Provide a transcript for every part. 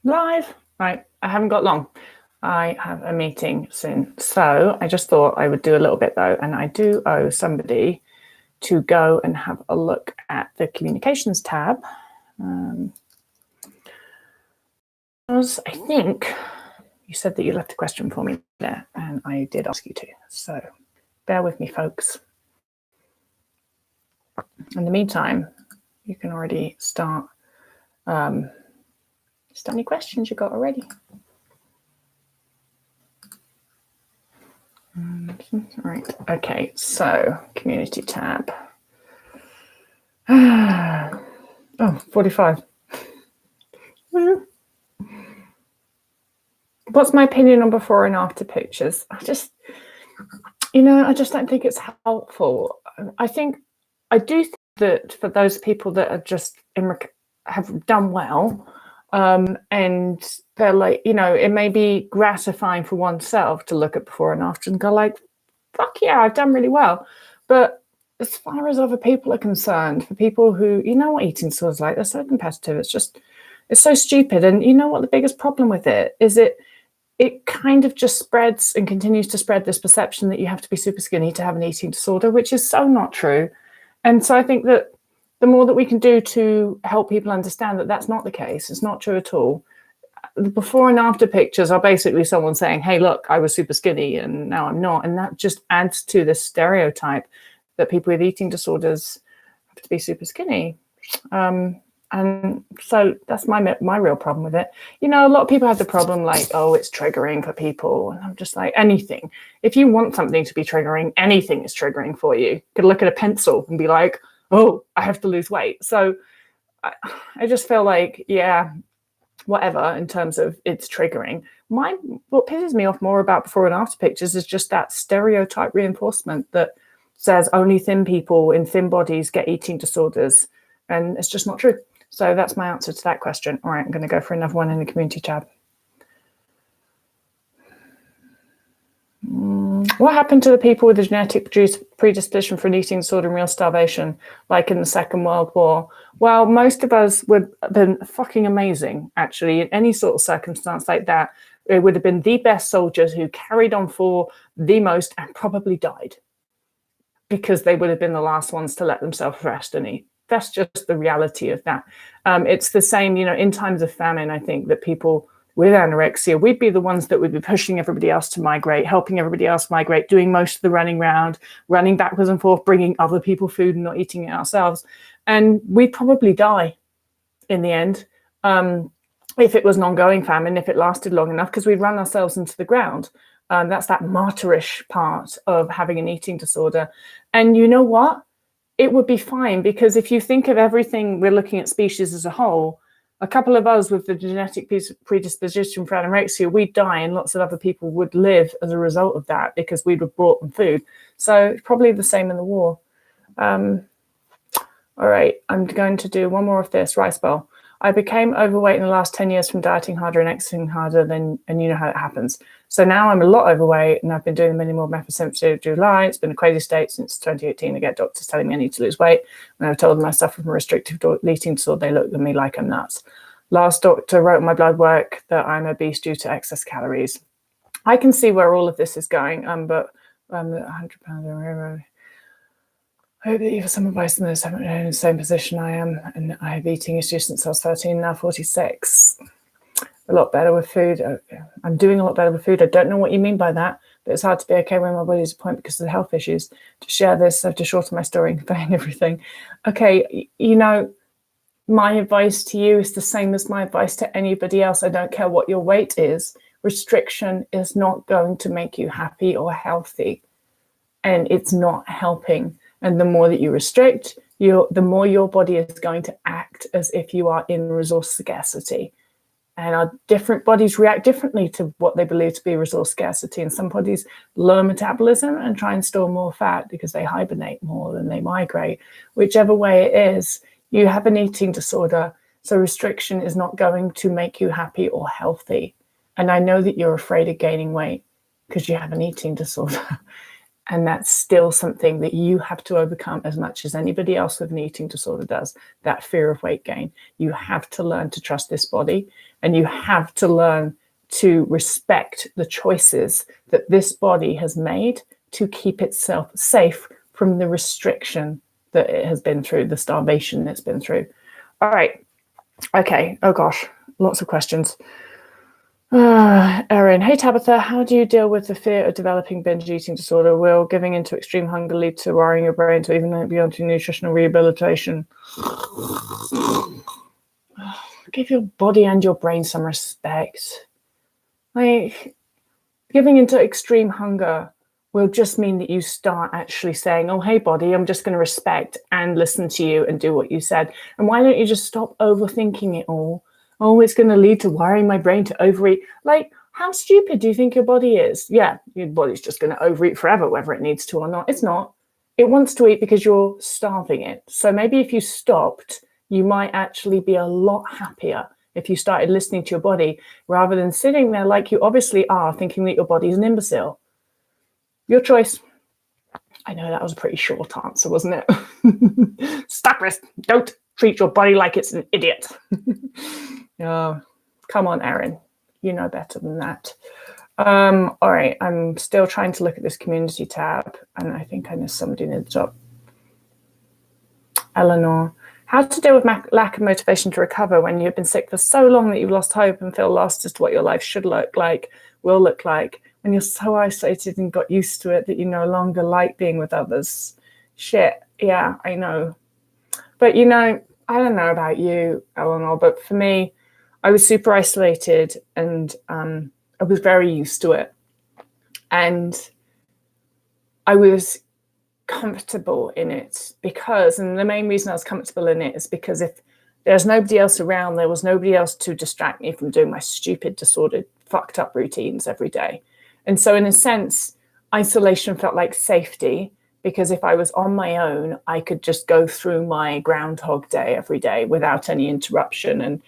Live. Right, I haven't got long. I have a meeting soon. So I just thought I would do a little bit though, and I do owe somebody to go and have a look at the communications tab. Because I think you said that you left a question for me there, and I did ask you to. So bear with me, folks. In the meantime, you can already start. Just any questions you got already? Right. Okay. So community tab. Oh, 45. What's my opinion on before and after pictures? I just don't think it's helpful. I do think that for those people that are just have done well, and they're like, it may be gratifying for oneself to look at before and after and go like, fuck yeah, I've done really well. But as far as other people are concerned, for people who, what eating disorders like, they're so competitive. It's so stupid. And you know what the biggest problem with it is? It kind of just spreads and continues to spread this perception that you have to be super skinny to have an eating disorder, which is so not true. And so I think that the more that we can do to help people understand that that's not the case, it's not true at all. The before and after pictures are basically someone saying, hey, look, I was super skinny and now I'm not. And that just adds to this stereotype that people with eating disorders have to be super skinny. And so that's my real problem with it. A lot of people have the problem like, oh, it's triggering for people. And I'm just like, anything. If you want something to be triggering, anything is triggering for you. You could look at a pencil and be like, oh, I have to lose weight. So I just feel like, yeah, whatever in terms of it's triggering. What pisses me off more about before and after pictures is just that stereotype reinforcement that says only thin people in thin bodies get eating disorders. And it's just not true. So that's my answer to that question. All right, I'm going to go for another one in the community tab. What happened to the people with a genetic predisposition for an eating disorder and real starvation, like in the Second World War? Well, most of us would have been fucking amazing, actually, in any sort of circumstance like that. It would have been the best soldiers who carried on for the most and probably died because they would have been the last ones to let themselves rest and eat. That's just the reality of that. It's the same, in times of famine, I think that people with anorexia, we'd be the ones that would be pushing everybody else to migrate, helping everybody else migrate, doing most of the running around, running backwards and forth, bringing other people food and not eating it ourselves. And we'd probably die in the end if it was an ongoing famine, if it lasted long enough, because we'd run ourselves into the ground. That's that martyrish part of having an eating disorder. And you know what? It would be fine, because if you think of everything, we're looking at species as a whole, a couple of us with the genetic predisposition for anorexia, we'd die and lots of other people would live as a result of that because we'd have brought them food. So it's probably the same in the war. All right, I'm going to do one more of this rice bowl. I became overweight in the last 10 years from dieting harder and exercising harder and you know how it happens. So now I'm a lot overweight and I've been doing minimal methamphetamine July. It's been a crazy state since 2018. I get doctors telling me I need to lose weight. When I've told them I suffer from restrictive eating disorder, they look at me like I'm nuts. Last doctor wrote in my blood work that I'm obese due to excess calories. I can see where all of this is going, but I'm 100 pounds. I hope that you have some advice on those haven't been in the same position I am, and I have eating issues since I was 13, now 46. A lot better with food. I'm doing a lot better with food. I don't know what you mean by that, but it's hard to be okay when my body's at a point because of the health issues. To share this, I have to shorten my story and convey everything. Okay, my advice to you is the same as my advice to anybody else. I don't care what your weight is. Restriction is not going to make you happy or healthy, and it's not helping. And the more that you restrict, the more your body is going to act as if you are in resource scarcity. And our different bodies react differently to what they believe to be resource scarcity. And some bodies lower metabolism and try and store more fat because they hibernate more than they migrate. Whichever way it is, you have an eating disorder. So restriction is not going to make you happy or healthy. And I know that you're afraid of gaining weight because you have an eating disorder. And that's still something that you have to overcome as much as anybody else with an eating disorder does, that fear of weight gain. You have to learn to trust this body, and you have to learn to respect the choices that this body has made to keep itself safe from the restriction that it has been through, the starvation it's been through. All right. Okay. Oh gosh, lots of questions. Erin, hey Tabitha, how do you deal with the fear of developing binge eating disorder? Will giving into extreme hunger lead to wiring your brain to even beyond to nutritional rehabilitation? Give your body and your brain some respect. Like, giving into extreme hunger will just mean that you start actually saying, oh, hey, body, I'm just going to respect and listen to you and do what you said. And why don't you just stop overthinking it all? Oh, it's going to lead to wiring my brain to overeat. Like, how stupid do you think your body is? Yeah, your body's just going to overeat forever, whether it needs to or not. It's not. It wants to eat because you're starving it. So maybe if you stopped, you might actually be a lot happier if you started listening to your body rather than sitting there like you obviously are, thinking that your body is an imbecile. Your choice. I know that was a pretty short answer, wasn't it? Stop it. Don't treat your body like it's an idiot. Oh, come on, Erin. You know better than that. All right. I'm still trying to look at this community tab, and I think I missed somebody near the top. Eleanor. How to deal with lack of motivation to recover when you've been sick for so long that you've lost hope and feel lost as to what your life should look like, will look like, when you're so isolated and got used to it that you no longer like being with others. Shit, yeah, I know. But, you know, I don't know about you, Eleanor, but for me, I was super isolated and I was very used to it. And I was comfortable in it because, and the main reason I was comfortable in it is because if there's nobody else around, there was nobody else to distract me from doing my stupid, disordered, fucked up routines every day. And so in a sense, isolation felt like safety, because if I was on my own, I could just go through my Groundhog Day every day without any interruption. And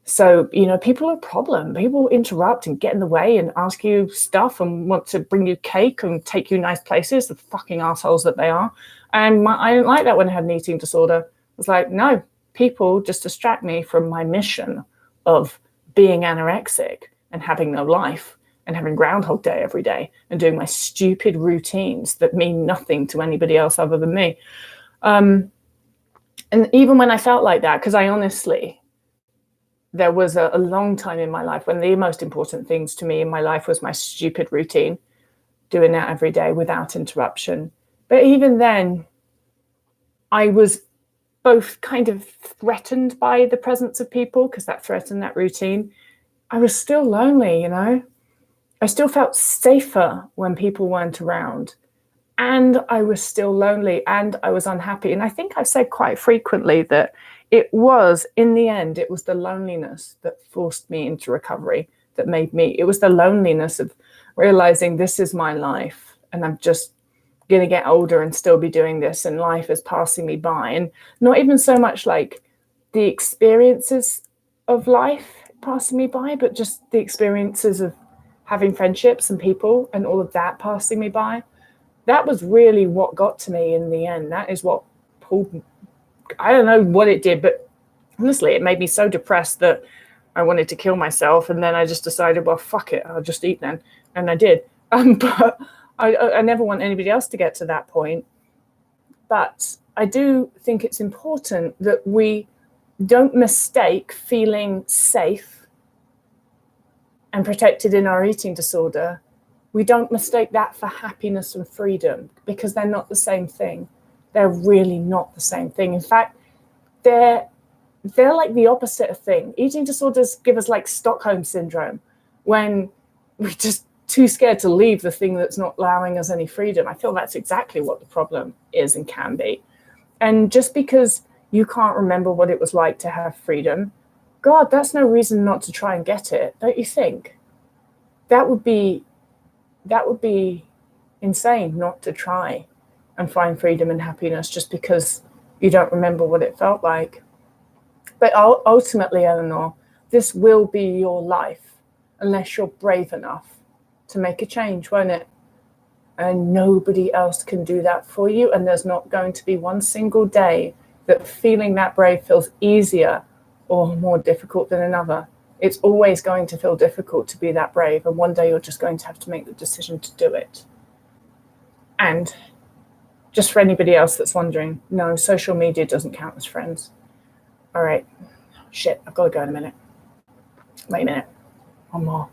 so, you know, people are a problem. People interrupt and get in the way and ask you stuff and want to bring you cake and take you nice places, the fucking assholes that they are. And I didn't like that when I had an eating disorder. It was like, no, people just distract me from my mission of being anorexic and having no life and having Groundhog Day every day and doing my stupid routines that mean nothing to anybody else other than me. And even when I felt like that, because I honestly, there was a long time in my life when the most important things to me in my life was my stupid routine, doing that every day without interruption. But even then, I was both kind of threatened by the presence of people because that threatened that routine. I was still lonely, you know. I still felt safer when people weren't around. And I was still lonely and I was unhappy. And I think I've said quite frequently that it was, in the end, it was the loneliness that forced me into recovery, that made me, it was the loneliness of realizing this is my life and I'm just going to get older and still be doing this and life is passing me by. And not even so much like the experiences of life passing me by, but just the experiences of having friendships and people and all of that passing me by. That was really what got to me in the end. That is what pulled me. I don't know what it did, but honestly, it made me so depressed that I wanted to kill myself. And then I just decided, well, fuck it, I'll just eat then. And I did. But I never want anybody else to get to that point. But I do think it's important that we don't mistake feeling safe and protected in our eating disorder. We don't mistake that for happiness and freedom, because they're not the same thing. They're really not the same thing. In fact, they're like the opposite of thing. Eating disorders give us like Stockholm syndrome, when we're just too scared to leave the thing that's not allowing us any freedom. I feel that's exactly what the problem is and can be. And just because you can't remember what it was like to have freedom, God, that's no reason not to try and get it, don't you think? That would be insane not to try and find freedom and happiness just because you don't remember what it felt like. But ultimately, Eleanor, this will be your life unless you're brave enough to make a change, won't it? And nobody else can do that for you. And there's not going to be one single day that feeling that brave feels easier or more difficult than another. It's always going to feel difficult to be that brave. And one day you're just going to have to make the decision to do it. And just for anybody else that's wondering, no, social media doesn't count as friends. All right. Shit, I've got to go in a minute. Wait a minute. One more.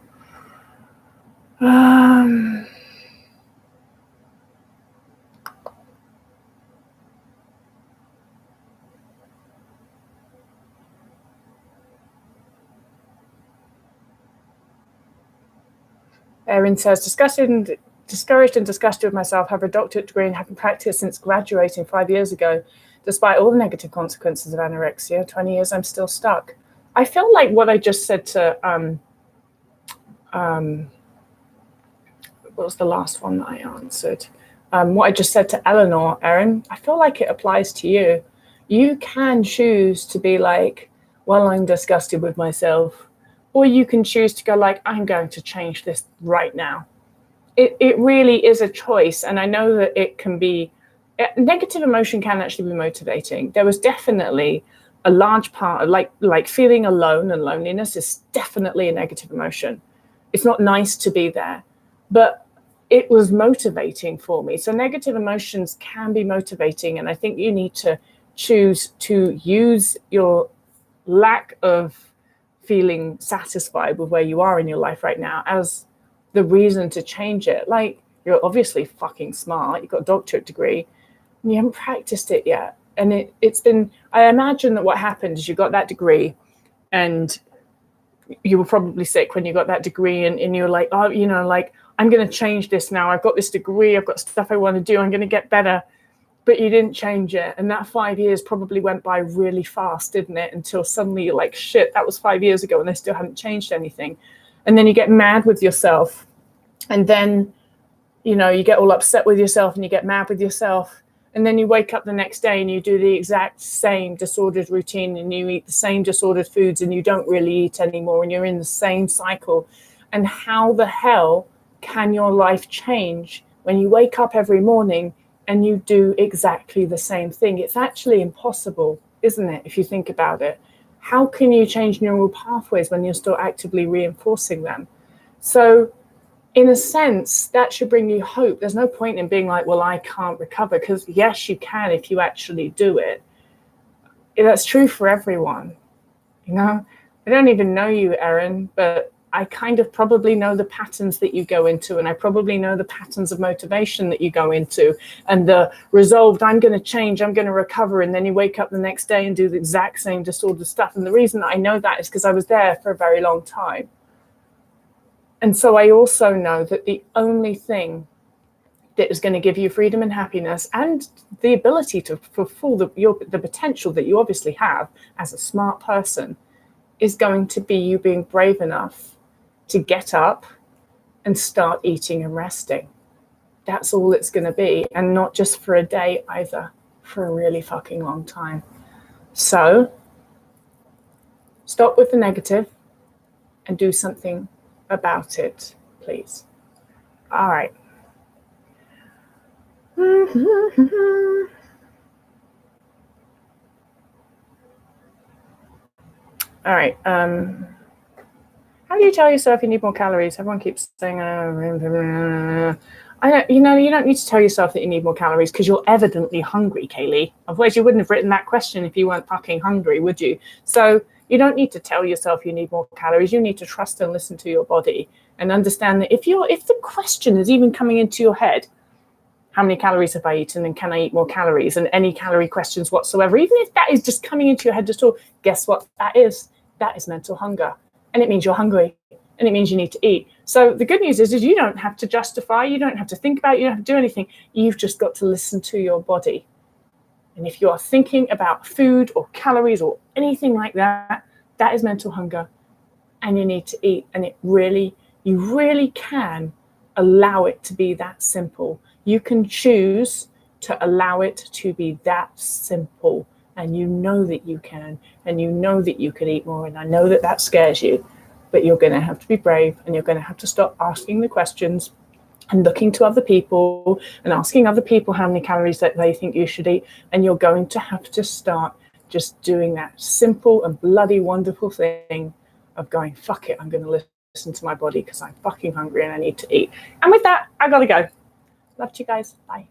Erin says, discouraged and disgusted with myself, have a doctorate degree and haven't practiced since graduating 5 years ago. Despite all the negative consequences of anorexia, 20 years, I'm still stuck. I feel like what I just said to, what was the last one that I answered? What I just said to Eleanor, Erin, I feel like it applies to you. You can choose to be like, well, I'm disgusted with myself. Or you can choose to go like, I'm going to change this right now. It really is a choice. And I know that it can be, negative emotion can actually be motivating. There was definitely a large part of like feeling alone, and loneliness is definitely a negative emotion. It's not nice to be there, but it was motivating for me. So negative emotions can be motivating. And I think you need to choose to use your lack of feeling satisfied with where you are in your life right now as the reason to change it. Like, you're obviously fucking smart. You've got a doctorate degree and you haven't practiced it yet. And it's been, I imagine that what happened is you got that degree and you were probably sick when you got that degree, and you were like, oh, you know, like, I'm going to change this now. I've got this degree. I've got stuff I want to do. I'm going to get better. But you didn't change it. And that 5 years probably went by really fast, didn't it? Until suddenly you're like, shit, that was 5 years ago and I still haven't changed anything. And then you get mad with yourself. And then, you know, you get all upset with yourself and you get mad with yourself. And then you wake up the next day and you do the exact same disordered routine and you eat the same disordered foods and you don't really eat anymore and you're in the same cycle. And how the hell can your life change when you wake up every morning and you do exactly the same thing? It's actually impossible, isn't it, if you think about it? How can you change neural pathways when you're still actively reinforcing them? So in a sense, that should bring you hope. There's no point in being like, well, I can't recover, because yes, you can if you actually do it. That's true for everyone. You know, I don't even know you, Erin, but I kind of probably know the patterns that you go into, and I probably know the patterns of motivation that you go into, and the resolved, I'm going to change, I'm going to recover, and then you wake up the next day and do the exact same disordered stuff. And the reason that I know that is because I was there for a very long time. And so I also know that the only thing that is going to give you freedom and happiness and the ability to fulfill the potential that you obviously have as a smart person is going to be you being brave enough to get up and start eating and resting. That's all it's going to be. And not just for a day either, for a really fucking long time. So stop with the negative and do something about it, please. All right. All right. How do you tell yourself you need more calories? Everyone keeps saying, I don't, you don't need to tell yourself that you need more calories because you're evidently hungry, Kaylee. Otherwise, you wouldn't have written that question if you weren't fucking hungry, would you? So you don't need to tell yourself you need more calories. You need to trust and listen to your body and understand that if the question is even coming into your head, how many calories have I eaten and can I eat more calories, and any calorie questions whatsoever, even if that is just coming into your head just all, guess what that is? That is mental hunger. And it means you're hungry and it means you need to eat. So the good news is you don't have to justify, you don't have to think about it, you don't have to do anything. You've just got to listen to your body. And if you are thinking about food or calories or anything like that, that is mental hunger and you need to eat. And you really can allow it to be that simple. You can choose to allow it to be that simple. And you know that you can, and you know that you can eat more. And I know that that scares you, but you're going to have to be brave and you're going to have to stop asking the questions and looking to other people and asking other people how many calories that they think you should eat. And you're going to have to start just doing that simple and bloody wonderful thing of going, fuck it, I'm going to listen to my body because I'm fucking hungry and I need to eat. And with that, I gotta go. Love you guys. Bye.